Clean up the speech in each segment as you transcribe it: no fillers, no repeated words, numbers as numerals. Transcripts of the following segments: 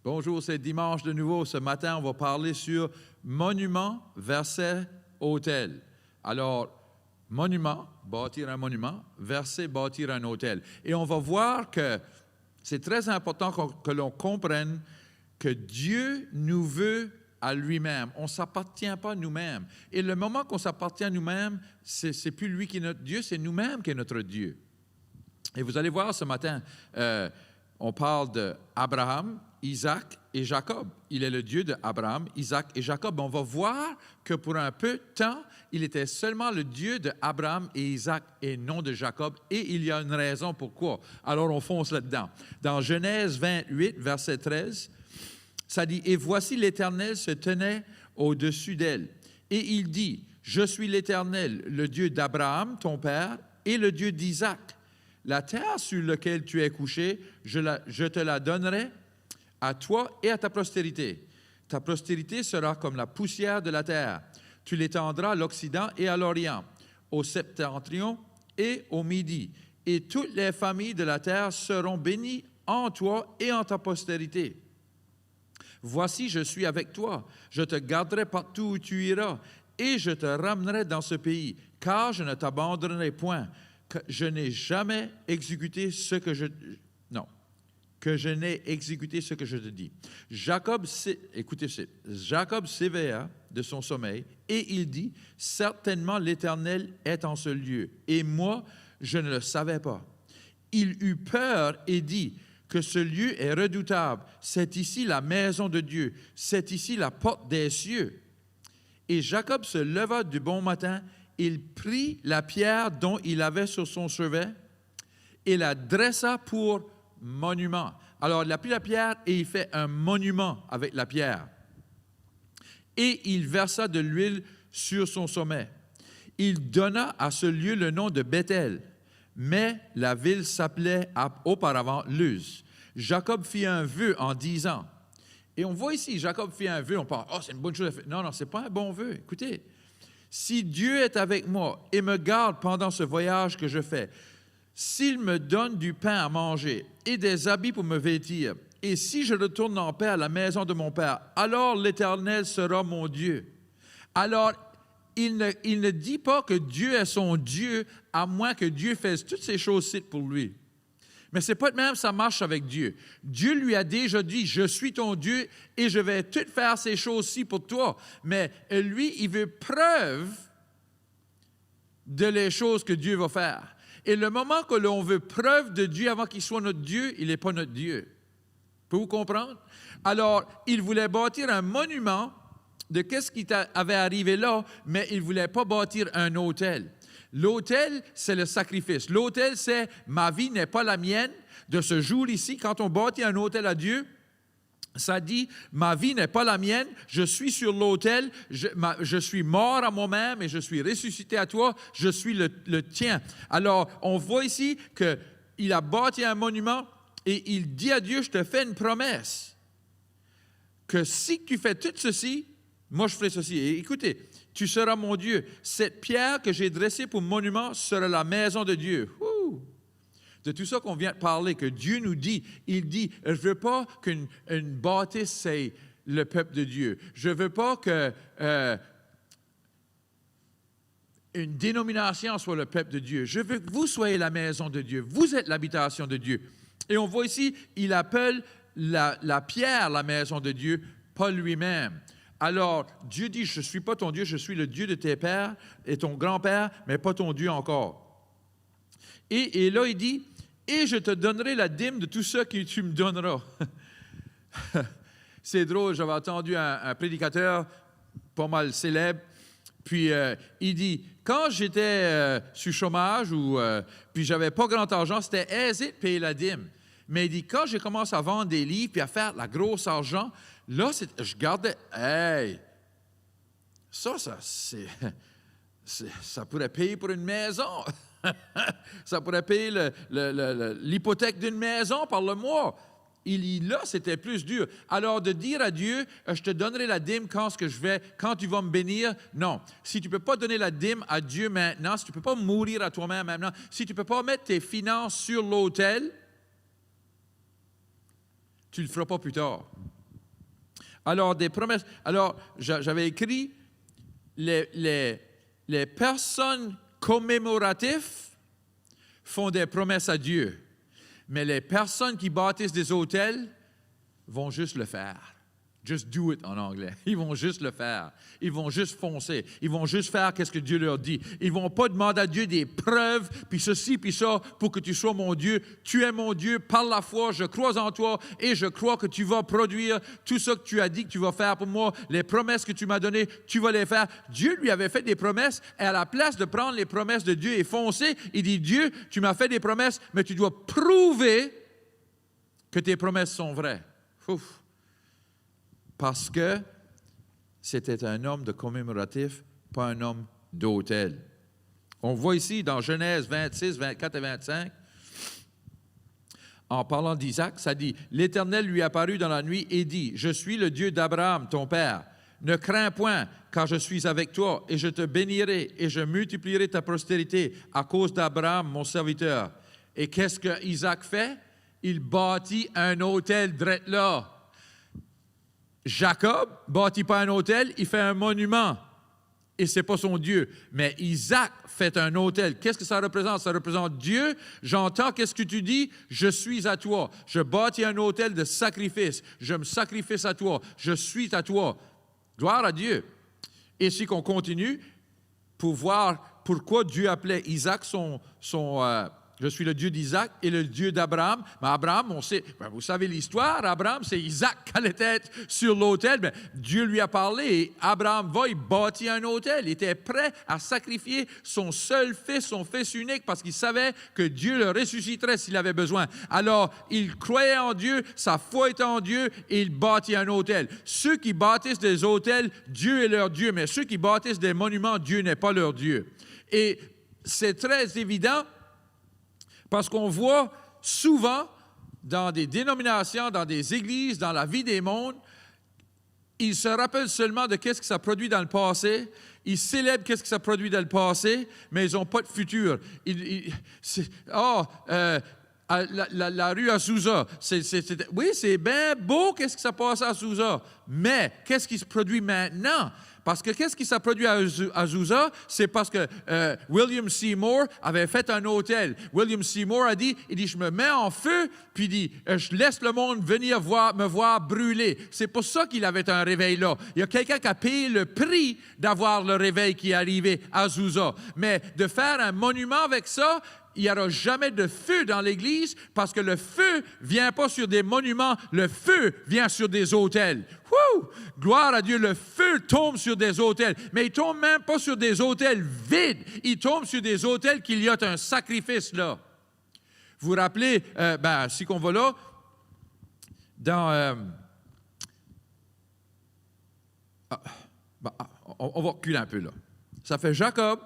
Bonjour, c'est dimanche de nouveau. Ce matin, on va parler sur monument versus autel. Alors, monument, bâtir un monument, versus bâtir un autel. Et on va voir que c'est très important que l'on comprenne que Dieu nous veut à lui-même. On ne s'appartient pas à nous-mêmes. Et le moment qu'on s'appartient à nous-mêmes, c'est plus lui qui est notre Dieu, c'est nous-mêmes qui est notre Dieu. Et vous allez voir ce matin, on parle d'Abraham, Isaac et Jacob. Il est le Dieu d'Abraham, Isaac et Jacob. On va voir que pour un peu de temps, il était seulement le Dieu d'Abraham et Isaac et non de Jacob. Et il y a une raison pourquoi. Alors on fonce là-dedans. Dans Genèse 28, verset 13, ça dit « Et voici l'Éternel se tenait au-dessus d'elle. Et il dit, je suis l'Éternel, le Dieu d'Abraham, ton père, et le Dieu d'Isaac. La terre sur laquelle tu es couché, je te la donnerai à toi et à ta postérité. Ta postérité sera comme la poussière de la terre. Tu l'étendras à l'Occident et à l'Orient, au septentrion et au Midi. Et toutes les familles de la terre seront bénies en toi et en ta postérité. Voici, je suis avec toi. Je te garderai partout où tu iras et je te ramènerai dans ce pays, car je ne t'abandonnerai point. Que je n'ai jamais exécuté ce que je... Non. Que je n'ai exécuté ce que je te dis. Jacob s'éveilla de son sommeil et il dit, certainement l'Éternel est en ce lieu. Et moi, je ne le savais pas. Il eut peur et dit que ce lieu est redoutable. C'est ici la maison de Dieu. C'est ici la porte des cieux. Et Jacob se leva du bon matin. Il prit la pierre dont il avait sur son chevet et la dressa pour monument. Alors, il a pris la pierre et il fait un monument avec la pierre. Et il versa de l'huile sur son sommet. Il donna à ce lieu le nom de Bethel, mais la ville s'appelait auparavant Luz. Jacob fit un vœu en disant, et on voit ici, Jacob fit un vœu, on pense, oh, c'est une bonne chose à faire. Non, ce n'est pas un bon vœu. Écoutez, si Dieu est avec moi et me garde pendant ce voyage que je fais, s'il me donne du pain à manger et des habits pour me vêtir, et si je retourne en paix à la maison de mon Père, alors l'Éternel sera mon Dieu. Alors, il ne dit pas que Dieu est son Dieu, à moins que Dieu fasse toutes ces choses-ci pour lui. Mais ce n'est pas de même, ça marche avec Dieu. Dieu lui a déjà dit, je suis ton Dieu et je vais tout faire ces choses-ci pour toi. Mais lui, il veut preuve de les choses que Dieu va faire. Et le moment que l'on veut preuve de Dieu avant qu'il soit notre Dieu, il n'est pas notre Dieu. Pouvez-vous comprendre? Alors, il voulait bâtir un monument de ce qui avait arrivé là, mais il ne voulait pas bâtir un autel. L'autel, c'est le sacrifice. L'autel, c'est « ma vie n'est pas la mienne ». De ce jour ici, quand on bâtit un autel à Dieu, ça dit « ma vie n'est pas la mienne, je suis sur l'autel, je suis mort à moi-même et je suis ressuscité à toi, je suis le tien ». Alors, on voit ici qu'il a bâti un monument et il dit à Dieu « je te fais une promesse que si tu fais tout ceci, moi je ferai ceci ». Et écoutez, tu seras mon Dieu. Cette pierre que j'ai dressée pour monument sera la maison de Dieu. Ouh! De tout ça qu'on vient de parler, que Dieu nous dit, il dit, je ne veux pas qu'une bâtisse, c'est le peuple de Dieu. Je ne veux pas que une dénomination soit le peuple de Dieu. Je veux que vous soyez la maison de Dieu. Vous êtes l'habitation de Dieu. Et on voit ici, il appelle la pierre la maison de Dieu, pas lui-même. Alors, Dieu dit, je ne suis pas ton Dieu, je suis le Dieu de tes pères et ton grand-père, mais pas ton Dieu encore. Et là, il dit, et je te donnerai la dîme de tout ce que tu me donneras. C'est drôle, j'avais entendu un prédicateur pas mal célèbre, puis il dit, quand j'étais sur chômage, puis j'avais pas grand argent, c'était aisé de payer la dîme. Mais il dit, quand j'ai commencé à vendre des livres puis à faire la grosse argent, là, je gardais, hey, ça pourrait payer pour une maison. Ça pourrait payer l'hypothèque d'une maison par le mois. Là, c'était plus dur. Alors, de dire à Dieu, je te donnerai la dîme quand tu vas me bénir, non. Si tu ne peux pas donner la dîme à Dieu maintenant, si tu ne peux pas mourir à toi-même maintenant, si tu ne peux pas mettre tes finances sur l'autel, tu ne le feras pas plus tard. Alors, des promesses. Alors, j'avais écrit les personnes commémoratives font des promesses à Dieu, mais les personnes qui bâtissent des autels vont juste le faire. Just do it en anglais. Ils vont juste le faire. Ils vont juste foncer. Ils vont juste faire ce que Dieu leur dit. Ils ne vont pas demander à Dieu des preuves, puis ceci, puis ça, pour que tu sois mon Dieu. Tu es mon Dieu, par la foi, je crois en toi et je crois que tu vas produire tout ce que tu as dit que tu vas faire pour moi. Les promesses que tu m'as données, tu vas les faire. Dieu lui avait fait des promesses et à la place de prendre les promesses de Dieu et foncer, il dit, Dieu, tu m'as fait des promesses, mais tu dois prouver que tes promesses sont vraies. Ouf. Parce que c'était un homme de commémoratif, pas un homme d'autel. On voit ici dans Genèse 26, 24 et 25, en parlant d'Isaac, ça dit, « L'Éternel lui apparut dans la nuit et dit, « Je suis le Dieu d'Abraham, ton père. Ne crains point, car je suis avec toi, et je te bénirai, et je multiplierai ta postérité à cause d'Abraham, mon serviteur. » Et qu'est-ce que Isaac fait? Il bâtit un autel drette là. Jacob ne bâtit pas un autel, il fait un monument. Et ce n'est pas son Dieu. Mais Isaac fait un autel. Qu'est-ce que ça représente? Ça représente Dieu. J'entends qu'est-ce que tu dis? Je suis à toi. Je bâtis un autel de sacrifice. Je me sacrifie à toi. Je suis à toi. Gloire à Dieu. Et si qu'on continue pour voir pourquoi Dieu appelait Isaac je suis le Dieu d'Isaac et le Dieu d'Abraham. Mais Abraham, on sait, vous savez l'histoire, Abraham, c'est Isaac qui allait être sur l'autel. Mais Dieu lui a parlé et Abraham il bâtit un autel. Il était prêt à sacrifier son seul fils, son fils unique, parce qu'il savait que Dieu le ressusciterait s'il avait besoin. Alors, il croyait en Dieu, sa foi était en Dieu et il bâtit un autel. Ceux qui bâtissent des autels, Dieu est leur Dieu, mais ceux qui bâtissent des monuments, Dieu n'est pas leur Dieu. Et c'est très évident. Parce qu'on voit souvent dans des dénominations, dans des églises, dans la vie des mondes, ils se rappellent seulement de qu'est-ce que ça produit dans le passé, ils célèbrent qu'est-ce que ça produit dans le passé, mais ils n'ont pas de futur. La rue Azusa, oui, c'est bien beau qu'est-ce que ça passe à Azusa, mais qu'est-ce qui se produit maintenant? Parce que qu'est-ce qui s'est produit à Azusa? C'est parce que William Seymour avait fait un hôtel. William Seymour a dit, je me mets en feu, puis il dit, je laisse le monde venir me voir brûler. C'est pour ça qu'il avait un réveil là. Il y a quelqu'un qui a payé le prix d'avoir le réveil qui est arrivé à Azusa. Mais de faire un monument avec ça, il n'y aura jamais de feu dans l'Église parce que le feu ne vient pas sur des monuments, le feu vient sur des autels. Wouh! Gloire à Dieu, le feu tombe sur des autels, mais il ne tombe même pas sur des autels vides, il tombe sur des autels qu'il y a un sacrifice là. Vous vous rappelez, si qu'on va là, dans... on va reculer un peu là. Ça fait Jacob...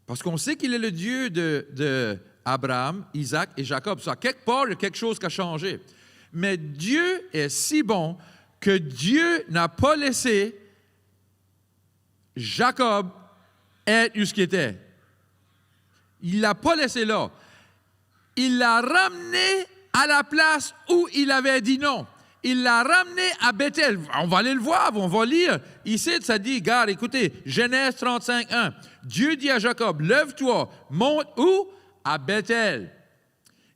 Parce qu'on sait qu'il est le Dieu d'Abraham, Isaac et Jacob. Ça, quelque part, il y a quelque chose qui a changé. Mais Dieu est si bon que Dieu n'a pas laissé Jacob être où ce qu'il était. Il ne l'a pas laissé là. Il l'a ramené à la place où il avait dit non. Il l'a ramené à Bethel. On va aller le voir, on va lire. Ici, ça dit, regarde, écoutez, Genèse 35, 1. Dieu dit à Jacob, lève-toi, monte où? À Bethel.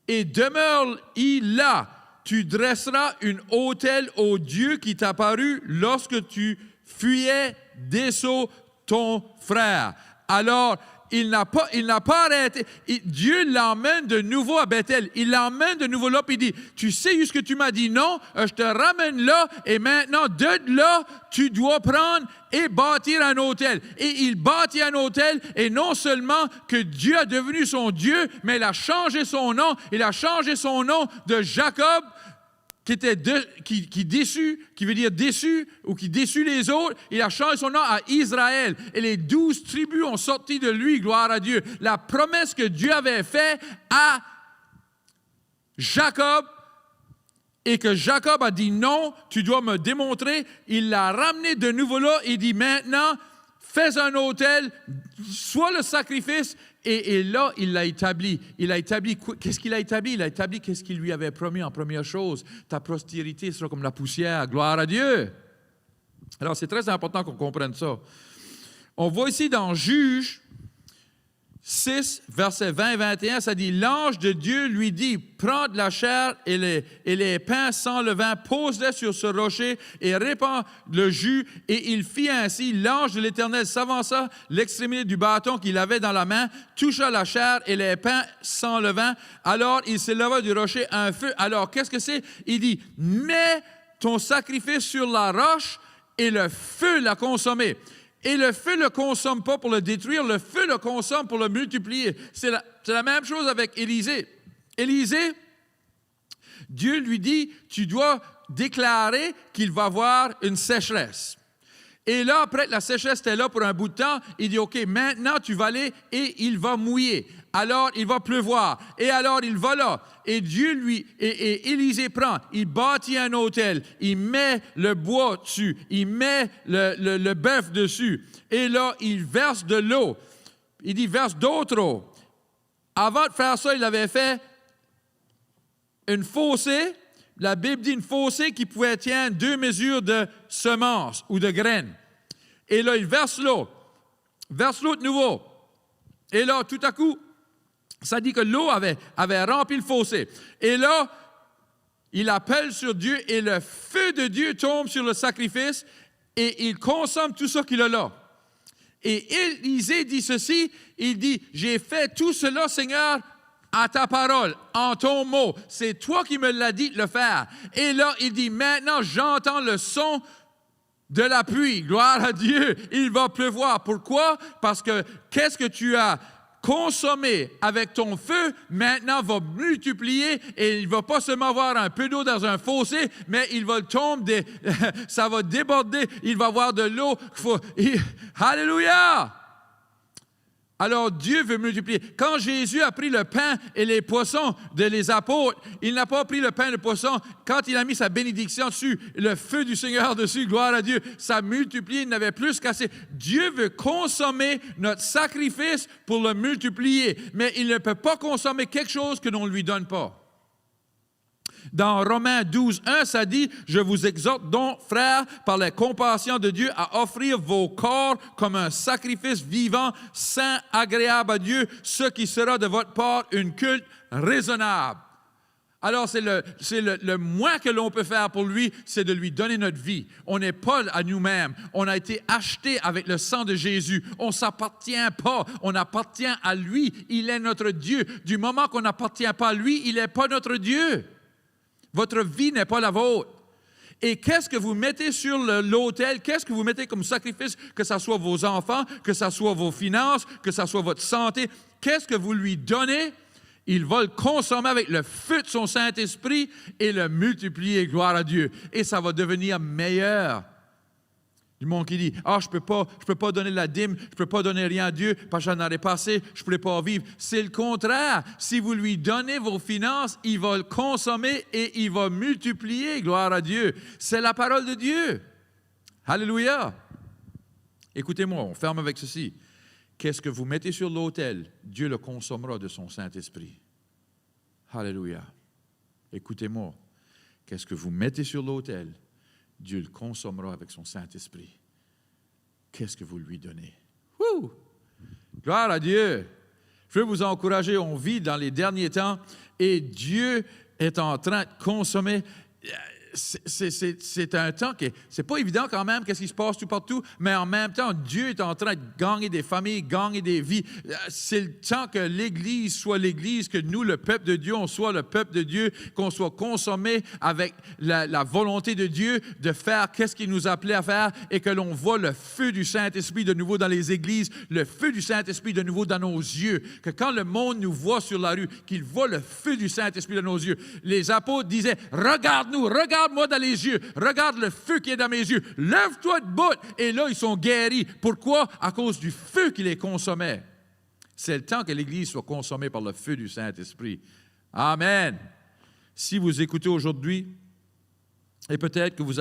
Et demeure-y là. Tu dresseras un autel au Dieu qui t'a paru lorsque tu fuyais d'Ésaü, ton frère. Alors, il n'a pas arrêté. Dieu l'emmène de nouveau à Bethel. Il l'emmène de nouveau là, puis il dit, tu sais où ce que tu m'as dit non, je te ramène là, et maintenant, de là, tu dois prendre et bâtir un autel. Et il bâtit un autel, et non seulement que Dieu a devenu son Dieu, mais il a changé son nom. Il a changé son nom de Jacob, qui déçut, qui veut dire déçu, ou qui déçut les autres. Il a changé son nom à Israël. Et les 12 tribus ont sorti de lui, gloire à Dieu. La promesse que Dieu avait faite à Jacob, et que Jacob a dit non, tu dois me démontrer. Il l'a ramené de nouveau là et dit maintenant, fais un autel, sois le sacrifice, Et là, il l'a établi. Qu'est-ce qu'il a établi? Il a établi qu'est-ce qu'il lui avait promis en première chose. Ta postérité sera comme la poussière. Gloire à Dieu. Alors, c'est très important qu'on comprenne ça. On voit ici dans Juges 6, versets 20 et 21, ça dit, l'ange de Dieu lui dit, prends de la chair et les pains sans levain, pose-les sur ce rocher et répands le jus. Et il fit ainsi. L'ange de l'Éternel s'avança, l'extrémité du bâton qu'il avait dans la main, toucha la chair et les pains sans levain. Alors il s'éleva du rocher un feu. Alors, qu'est-ce que c'est? Il dit, mets ton sacrifice sur la roche et le feu l'a consommé. Et le feu ne le consomme pas pour le détruire, le feu le consomme pour le multiplier. C'est la même chose avec Élisée. Élisée, Dieu lui dit, tu dois déclarer qu'il va y avoir une sécheresse. Et là, après, la sécheresse était là pour un bout de temps. Il dit, OK, maintenant, tu vas aller et il va mouiller. Alors, il va pleuvoir. Et alors, il va là. Et Dieu et Élisée prend, il bâtit un autel, il met le bois dessus, il met le bœuf dessus. Et là, il verse de l'eau. Il dit, verse d'autre eau. Avant de faire ça, il avait fait une fossée. La Bible dit une fossée qui pouvait tenir 2 mesures de semences ou de graines. Et là, il verse l'eau de nouveau. Et là, tout à coup, ça dit que l'eau avait rempli le fossé. Et là, il appelle sur Dieu et le feu de Dieu tombe sur le sacrifice et il consomme tout ça qu'il a là. Et Élisée dit ceci, il dit, j'ai fait tout cela, Seigneur, à ta parole, en ton mot. C'est toi qui me l'as dit de le faire. Et là, il dit, maintenant, j'entends le son de la pluie. Gloire à Dieu. Il va pleuvoir. Pourquoi? Parce que qu'est-ce que tu as consommé avec ton feu, maintenant va multiplier et il ne va pas seulement avoir un peu d'eau dans un fossé, mais il va tomber, ça va déborder, il va avoir de l'eau. Alléluia! Alors Dieu veut multiplier. Quand Jésus a pris le pain et les poissons les apôtres, il n'a pas pris le pain et le poisson. Quand il a mis sa bénédiction dessus, le feu du Seigneur dessus, gloire à Dieu, ça a multiplié, il n'avait plus qu'assez. Dieu veut consommer notre sacrifice pour le multiplier, mais il ne peut pas consommer quelque chose que l'on ne lui donne pas. Dans Romains 12, 1, ça dit, « Je vous exhorte donc, frères, par la compassion de Dieu, à offrir vos corps comme un sacrifice vivant, saint, agréable à Dieu, ce qui sera de votre part une culte raisonnable. » Alors, c'est le moins que l'on peut faire pour lui, c'est de lui donner notre vie. On n'est pas à nous-mêmes. On a été achetés avec le sang de Jésus. On ne s'appartient pas. On appartient à lui. Il est notre Dieu. Du moment qu'on n'appartient pas à lui, il n'est pas notre Dieu. Votre vie n'est pas la vôtre. Et qu'est-ce que vous mettez sur l'autel? Qu'est-ce que vous mettez comme sacrifice? Que ce soit vos enfants, que ce soit vos finances, que ce soit votre santé. Qu'est-ce que vous lui donnez? Il va le consommer avec le feu de son Saint-Esprit et le multiplier, gloire à Dieu. Et ça va devenir meilleur. Du monde qui dit, « Ah, je peux pas donner la dîme, je ne peux pas donner rien à Dieu parce que j'en aurais pas assez, je ne pourrais pas vivre. » C'est le contraire. Si vous lui donnez vos finances, il va le consommer et il va multiplier, gloire à Dieu. C'est la parole de Dieu. Alléluia. Écoutez-moi, on ferme avec ceci. Qu'est-ce que vous mettez sur l'autel? Dieu le consommera de son Saint-Esprit. Alléluia. Écoutez-moi. Qu'est-ce que vous mettez sur l'autel? Dieu le consommera avec son Saint-Esprit. Qu'est-ce que vous lui donnez? Wouh! Gloire à Dieu! Je veux vous encourager, on vit dans les derniers temps et Dieu est en train de consommer. C'est un temps qui c'est pas évident quand même, qu'est-ce qui se passe tout partout, mais en même temps, Dieu est en train de gagner des familles, gagner des vies. C'est le temps que l'Église soit l'Église, que nous, le peuple de Dieu, on soit le peuple de Dieu, qu'on soit consommé avec la volonté de Dieu de faire qu'est-ce qu'il nous a appelé à faire et que l'on voit le feu du Saint-Esprit de nouveau dans les églises, le feu du Saint-Esprit de nouveau dans nos yeux, que quand le monde nous voit sur la rue, qu'il voit le feu du Saint-Esprit dans nos yeux. Les apôtres disaient, regarde-nous, regarde-moi dans les yeux, regarde le feu qui est dans mes yeux, lève-toi debout. Et là, ils sont guéris. Pourquoi? À cause du feu qui les consommait. C'est le temps que l'Église soit consommée par le feu du Saint-Esprit. Amen. Si vous écoutez aujourd'hui, et peut-être que vous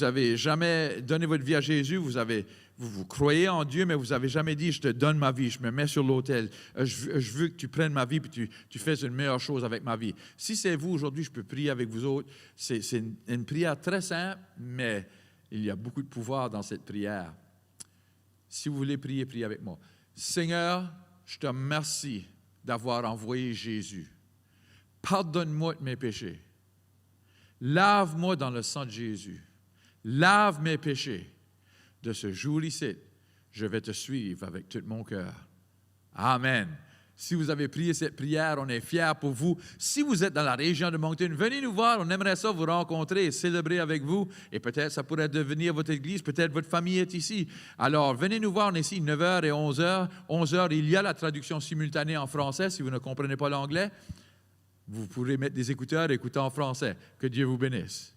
avez jamais donné votre vie à Jésus, vous avez vous croyez en Dieu, mais vous n'avez jamais dit, je te donne ma vie, je me mets sur l'autel, je veux que tu prennes ma vie et tu fasses une meilleure chose avec ma vie. Si c'est vous aujourd'hui, je peux prier avec vous autres. C'est une prière très simple, mais il y a beaucoup de pouvoir dans cette prière. Si vous voulez prier, priez avec moi. Seigneur, je te remercie d'avoir envoyé Jésus. Pardonne-moi de mes péchés. Lave-moi dans le sang de Jésus. Lave mes péchés. De ce jour-ci, je vais te suivre avec tout mon cœur. Amen. Si vous avez prié cette prière, on est fiers pour vous. Si vous êtes dans la région de Moncton, venez nous voir. On aimerait ça vous rencontrer et célébrer avec vous. Et peut-être ça pourrait devenir votre église. Peut-être votre famille est ici. Alors, venez nous voir. On est ici 9h et 11h. 11h, il y a la traduction simultanée en français. Si vous ne comprenez pas l'anglais, vous pourrez mettre des écouteurs et écouter en français. Que Dieu vous bénisse.